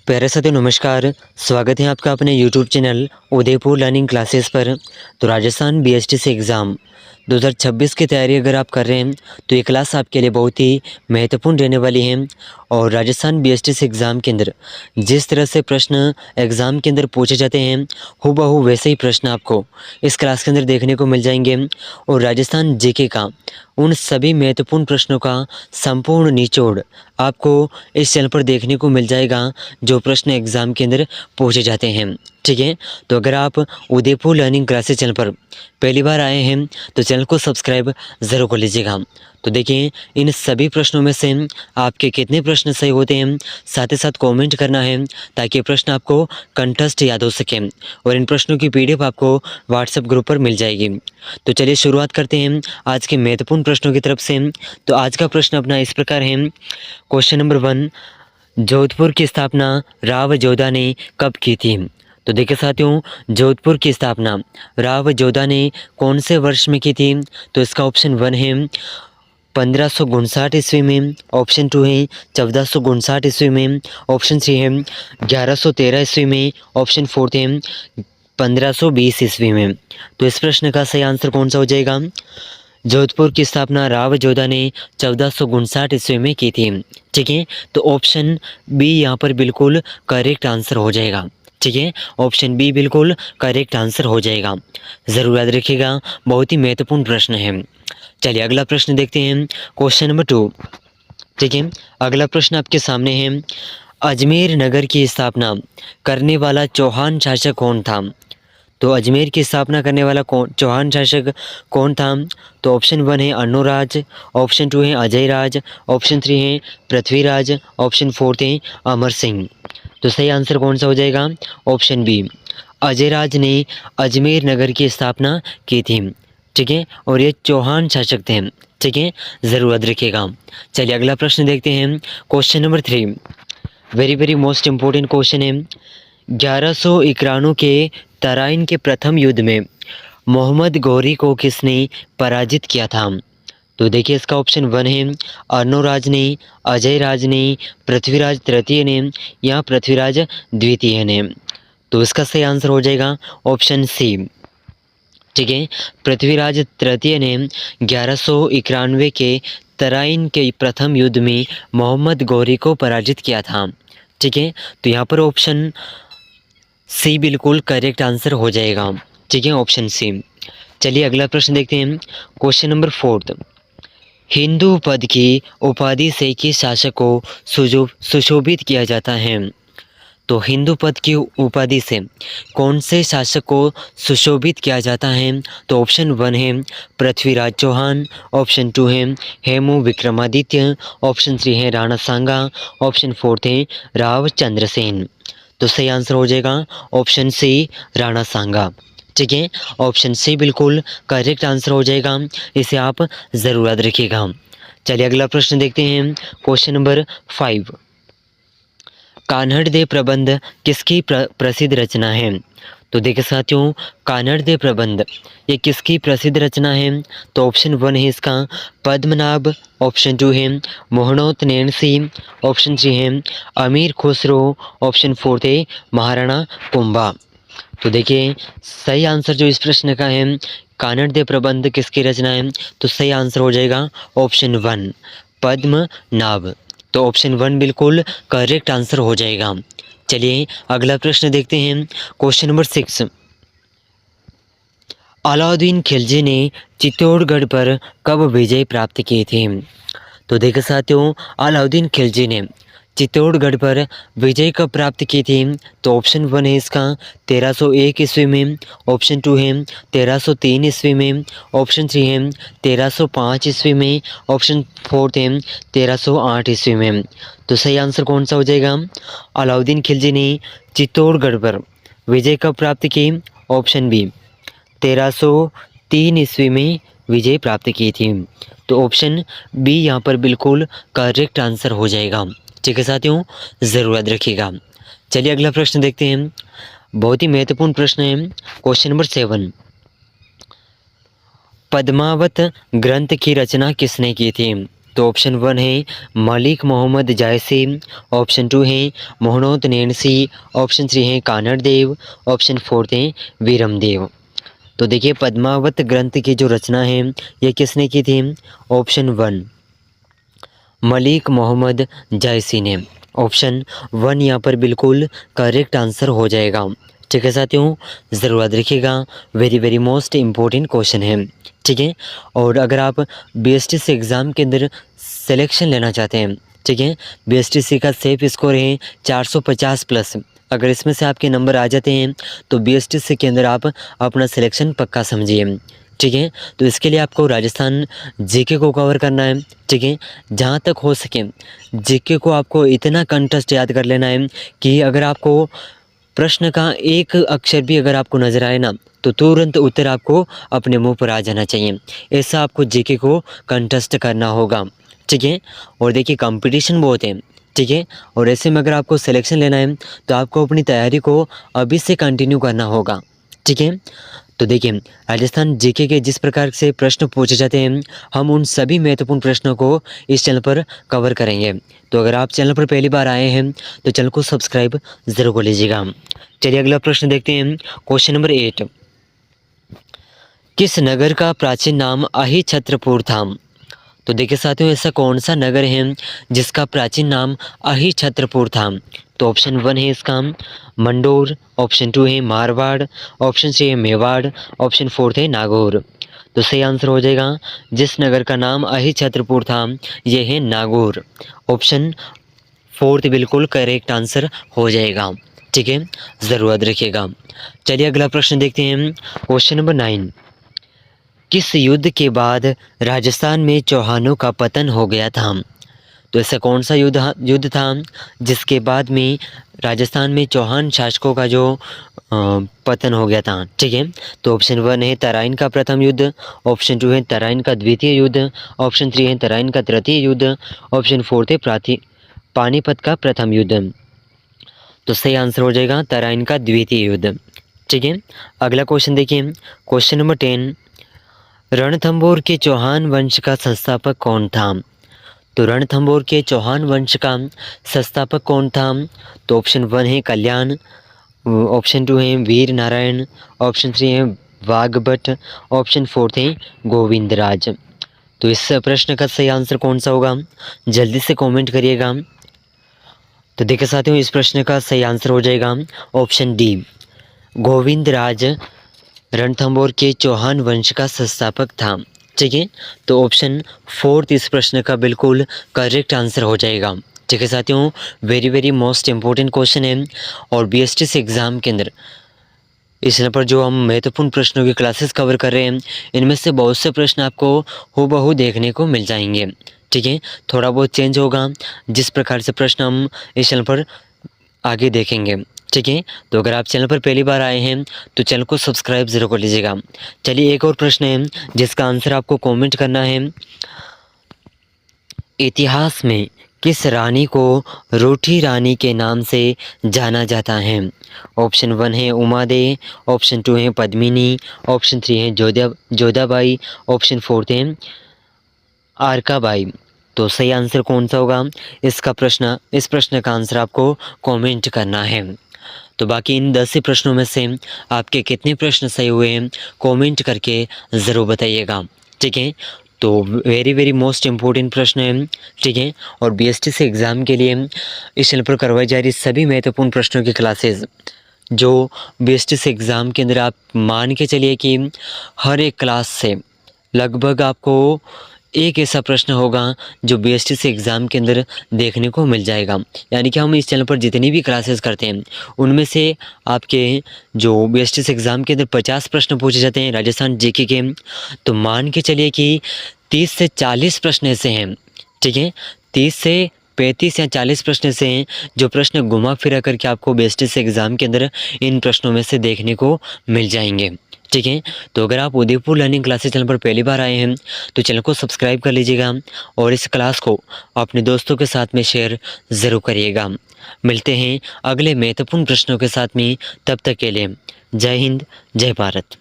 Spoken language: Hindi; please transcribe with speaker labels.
Speaker 1: प्यारे साथियों नमस्कार। स्वागत है आपका अपने YouTube channel Udaipur learning classes पर। तो राजस्थान बीएसटीसी एग्ज़ाम 2026 की तैयारी अगर आप कर रहे हैं तो ये क्लास आपके लिए बहुत ही महत्वपूर्ण रहने वाली है। और राजस्थान बीएसटीसी एग्ज़ाम के अंदर जिस तरह से प्रश्न एग्ज़ाम के अंदर पूछे जाते हैं हूबहू वैसे ही प्रश्न आपको इस क्लास के अंदर देखने को मिल जाएंगे। और राजस्थान जीके का उन सभी महत्वपूर्ण प्रश्नों का संपूर्ण निचोड़ आपको इस चैनल पर देखने को मिल जाएगा जो प्रश्न एग्ज़ाम के अंदर पूछे जाते हैं। ठीक है, तो अगर आप उदयपुर लर्निंग क्लासेस चैनल पर पहली बार आए हैं तो चैनल को सब्सक्राइब ज़रूर कर लीजिएगा। तो देखिए इन सभी प्रश्नों में से आपके कितने प्रश्न सही होते हैं साथ ही साथ कमेंट करना है ताकि प्रश्न आपको कंठस्थ याद हो सके और इन प्रश्नों की पीडीएफ आपको व्हाट्सएप ग्रुप पर मिल जाएगी। तो चलिए शुरुआत करते हैं आज के महत्वपूर्ण प्रश्नों की तरफ से। तो आज का प्रश्न अपना इस प्रकार है। क्वेश्चन नंबर 1, जोधपुर की स्थापना राव जोधा ने कब की थी? तो देखिए साथियों, जोधपुर की स्थापना राव जोधा ने कौन से वर्ष में की थी? तो इसका ऑप्शन 1 है 1559 ईस्वी में, ऑप्शन 2 है 1459 ईस्वी में, ऑप्शन 3 है 1113 ईस्वी में, ऑप्शन 4 है 1520 ईस्वी में। तो इस प्रश्न का सही आंसर कौन सा हो जाएगा? जोधपुर की स्थापना राव जोधा ने 1459 ईस्वी में की थी। ठीक है, तो ऑप्शन बी यहाँ पर बिल्कुल करेक्ट आंसर हो जाएगा। ठीक है, ऑप्शन बी बिल्कुल करेक्ट आंसर हो जाएगा। ज़रूर याद रखिएगा, बहुत ही महत्वपूर्ण प्रश्न है। चलिए अगला प्रश्न देखते हैं। Question number 2। ठीक है, अगला प्रश्न आपके सामने है। अजमेर नगर की स्थापना करने वाला चौहान शासक कौन था? तो अजमेर की स्थापना करने वाला चौहान शासक कौन था? तो ऑप्शन 1 है अर्णोराज, ऑप्शन 2 है अजय राज, ऑप्शन 3 है पृथ्वीराज, ऑप्शन 4 है अमर सिंह। तो सही आंसर कौन सा हो जाएगा? ऑप्शन बी, अजय राज ने अजमेर नगर की स्थापना की थी। ठीक है, और ये चौहान शासक थे। ठीक है, ज़रूर याद रखिएगा। चलिए अगला प्रश्न देखते हैं। Question number 3, very very most important question है। 1191 के तराइन के प्रथम युद्ध में मोहम्मद गौरी को किसने पराजित किया था? तो देखिए इसका ऑप्शन 1 है अर्णोराज ने, अजय राज ने, पृथ्वीराज तृतीय ने या पृथ्वीराज द्वितीय ने। तो इसका सही आंसर हो जाएगा ऑप्शन सी। ठीक है, पृथ्वीराज तृतीय ने 1191 के तराइन के प्रथम युद्ध में मोहम्मद गौरी को पराजित किया था। ठीक है, तो यहाँ पर ऑप्शन सी बिल्कुल करेक्ट आंसर हो जाएगा। ठीक है, ऑप्शन सी। चलिए अगला प्रश्न देखते हैं। क्वेश्चन नंबर 4, हिंदू पद की उपाधि से किस शासक को सुशोभित किया जाता है? तो हिंदू पद की उपाधि से कौन से शासक को सुशोभित किया जाता है? तो ऑप्शन 1 है पृथ्वीराज चौहान, ऑप्शन 2 है हेमू विक्रमादित्य, ऑप्शन 3 है राणा सांगा, ऑप्शन 4 है राव चंद्रसेन। तो सही आंसर हो जाएगा ऑप्शन सी राणा सांगा। ठीक है, ऑप्शन सी बिल्कुल करेक्ट आंसर हो जाएगा, इसे आप ज़रूर याद रखिएगा। चलिए अगला प्रश्न देखते हैं। क्वेश्चन नंबर 5, कान्हड़ देव प्रबंध किसकी प्रसिद्ध रचना है? तो देखिए साथियों, कान्हड़ देव प्रबंध ये किसकी प्रसिद्ध रचना है? तो ऑप्शन 1 है इसका पद्मनाभ, ऑप्शन 2 है मोहनोत नैणसी, ऑप्शन 3 है अमीर खुसरो, ऑप्शन 4 है महाराणा कुंभा। तो देखिए सही आंसर जो इस प्रश्न का है कान्हड़ देव प्रबंध किसकी रचना है, तो सही आंसर हो जाएगा ऑप्शन 1 पद्मनाभ। तो ऑप्शन 1 बिल्कुल करेक्ट आंसर हो जाएगा। चलिए अगला प्रश्न देखते हैं। क्वेश्चन नंबर 6, अलाउद्दीन खिलजी ने चित्तौड़गढ़ पर कब विजय प्राप्त की थी? तो देखिए साथियों, अलाउद्दीन खिलजी ने चित्तौड़गढ़ पर विजय कब प्राप्त की थी? तो ऑप्शन 1 है इसका 1301 ईस्वी में, ऑप्शन 2 है 1303 ईस्वी में, ऑप्शन 3 है 1305 ईस्वी में, ऑप्शन 4 है 1308 ईस्वी में। तो सही आंसर कौन सा हो जाएगा? अलाउद्दीन खिलजी ने चित्तौड़गढ़ पर विजय कब प्राप्त की? ऑप्शन बी 1303 ईस्वी में विजय प्राप्त की थी। तो ऑप्शन बी यहाँ पर बिल्कुल करेक्ट आंसर हो जाएगा। ठीक है साथियों, ज़रूर याद रखिएगा। चलिए अगला प्रश्न देखते हैं। बहुत ही महत्वपूर्ण प्रश्न है। क्वेश्चन नंबर 7, पद्मावत ग्रंथ की रचना किसने की थी? तो ऑप्शन 1 है मलिक मोहम्मद जायसी, ऑप्शन 2 है मोहनोद नैन्सी, ऑप्शन 3 है कानड़ देव, ऑप्शन 4 है वीरम देव। तो देखिए पद्मावत ग्रंथ की जो रचना है ये किसने की थी? ऑप्शन 1 मलिक मोहम्मद जायसी ने। ऑप्शन 1 यहाँ पर बिल्कुल करेक्ट आंसर हो जाएगा। ठीक है साथियों, ज़रूर याद रखिएगा, very very most important question है। ठीक है, और अगर आप बीएसटीसी एग्ज़ाम के अंदर सिलेक्शन लेना चाहते हैं, ठीक है, बीएसटीसी का सेफ स्कोर है 450 प्लस। अगर इसमें से आपके नंबर आ जाते हैं तो बीएसटीसी के अंदर आप अपना सिलेक्शन पक्का समझिए। ठीक है, तो इसके लिए आपको राजस्थान जीके को कवर करना है। ठीक है, जहाँ तक हो सके जीके को आपको इतना कंटेस्ट याद कर लेना है कि अगर आपको प्रश्न का एक अक्षर भी अगर आपको नज़र आए ना तो तुरंत उत्तर आपको अपने मुंह पर आ जाना चाहिए। ऐसा आपको जीके को कंटेस्ट करना होगा। ठीक है, और देखिए कंपटीशन बहुत है। ठीक है, और ऐसे में अगर आपको सिलेक्शन लेना है तो आपको अपनी तैयारी को अभी से कंटिन्यू करना होगा। ठीक है, तो देखिए राजस्थान जीके के जिस प्रकार से प्रश्न पूछे जाते हैं हम उन सभी महत्वपूर्ण प्रश्नों को इस चैनल पर कवर करेंगे। तो अगर आप चैनल पर पहली बार आए हैं तो चैनल को सब्सक्राइब ज़रूर कर लीजिएगा। चलिए अगला प्रश्न देखते हैं, क्वेश्चन नंबर 8। किस नगर का प्राचीन नाम अहिछत्रपुर था? तो देखिए साथियों ऐसा कौन सा नगर है जिसका प्राचीन नाम अहिछत्रपुर था? तो ऑप्शन 1 है इसका मंडोर, ऑप्शन 2 है मारवाड़, ऑप्शन 3 है मेवाड़, ऑप्शन 4 है नागौर। तो सही आंसर हो जाएगा जिस नगर का नाम अहिछत्रपुर था यह है नागौर। ऑप्शन 4 बिल्कुल करेक्ट आंसर हो जाएगा। ठीक है, ज़रूर याद रखिएगा। चलिए अगला प्रश्न देखते हैं, क्वेश्चन नंबर 9। किस युद्ध के बाद राजस्थान में चौहानों का पतन हो गया था? तो ऐसा कौन सा युद्ध था जिसके बाद में राजस्थान में चौहान शासकों का जो पतन हो गया था? ठीक है, तो ऑप्शन 1 है तराइन का प्रथम युद्ध, ऑप्शन 2 है तराइन का द्वितीय युद्ध, ऑप्शन 3 है तराइन का तृतीय युद्ध, ऑप्शन 4 है पानीपत का प्रथम युद्ध। तो सही आंसर हो जाएगा तराइन का द्वितीय युद्ध। ठीक है, अगला क्वेश्चन देखिए, क्वेश्चन नंबर 10। रणथंभौर के चौहान वंश का संस्थापक कौन था? तो रणथंभौर के चौहान वंश का संस्थापक कौन था? तो ऑप्शन 1 है कल्याण, ऑप्शन 2 है वीर नारायण, ऑप्शन 3 है वाघभट, ऑप्शन 4 है गोविंदराज। तो इस प्रश्न का सही आंसर कौन सा होगा? जल्दी से कमेंट करिएगा। तो देखिए साथियों इस प्रश्न का सही आंसर हो जाएगा ऑप्शन डी, गोविंदराज रणथंभौर के चौहान वंश का संस्थापक था। ठीक है, तो ऑप्शन 4 इस प्रश्न का बिल्कुल करेक्ट आंसर हो जाएगा। ठीक है साथियों, very very most important question है और बीएसटीसी एग्ज़ाम के अंदर इस चैनल पर जो हम महत्वपूर्ण प्रश्नों की क्लासेस कवर कर रहे हैं इनमें से बहुत से प्रश्न आपको हूबहू देखने को मिल जाएंगे। ठीक है, थोड़ा बहुत चेंज होगा जिस प्रकार से प्रश्न हम इस चैनल पर आगे देखेंगे। ठीक है, तो अगर आप चैनल पर पहली बार आए हैं तो चैनल को सब्सक्राइब ज़रूर कर लीजिएगा। चलिए एक और प्रश्न है जिसका आंसर आपको कमेंट करना है। इतिहास में किस रानी को रूठी रानी के नाम से जाना जाता है? ऑप्शन 1 है उमा दे, ऑप्शन 2 है पद्मिनी, ऑप्शन 3 है जोधाबाई, ऑप्शन 4 है आरकाबाई। तो सही आंसर कौन सा होगा इस प्रश्न का आंसर आपको कमेंट करना है। तो बाकी इन 10 प्रश्नों में से आपके कितने प्रश्न सही हुए हैं कमेंट करके ज़रूर बताइएगा। ठीक है, तो वेरी वेरी मोस्ट इम्पोर्टेंट प्रश्न है। ठीक है, और बीएसटीसी एग्ज़ाम के लिए इस चैनल पर करवाई जा रही सभी महत्वपूर्ण प्रश्नों की क्लासेस जो बीएसटीसी एग्ज़ाम के अंदर आप मान के चलिए कि हर एक क्लास से लगभग आपको एक ऐसा प्रश्न होगा जो बीएसटीसी एग्ज़ाम के अंदर देखने को मिल जाएगा। यानी कि हम इस चैनल पर जितनी भी क्लासेस करते हैं उनमें से आपके जो बीएसटीसी एग्ज़ाम के अंदर 50 प्रश्न पूछे जाते हैं राजस्थान जीके के, तो मान के चलिए कि 30 से 40 प्रश्न ऐसे हैं। ठीक है, 30 से 35 या 40 प्रश्न ऐसे हैं जो प्रश्न घुमा फिरा करके आपको बीएसटीसी एग्ज़ाम के अंदर इन प्रश्नों में से देखने को मिल जाएंगे। ठीक है, तो अगर आप उदयपुर लर्निंग क्लासेस चैनल पर पहली बार आए हैं तो चैनल को सब्सक्राइब कर लीजिएगा और इस क्लास को अपने दोस्तों के साथ में शेयर ज़रूर करिएगा। मिलते हैं अगले महत्वपूर्ण प्रश्नों के साथ में, तब तक के लिए जय हिंद जय भारत।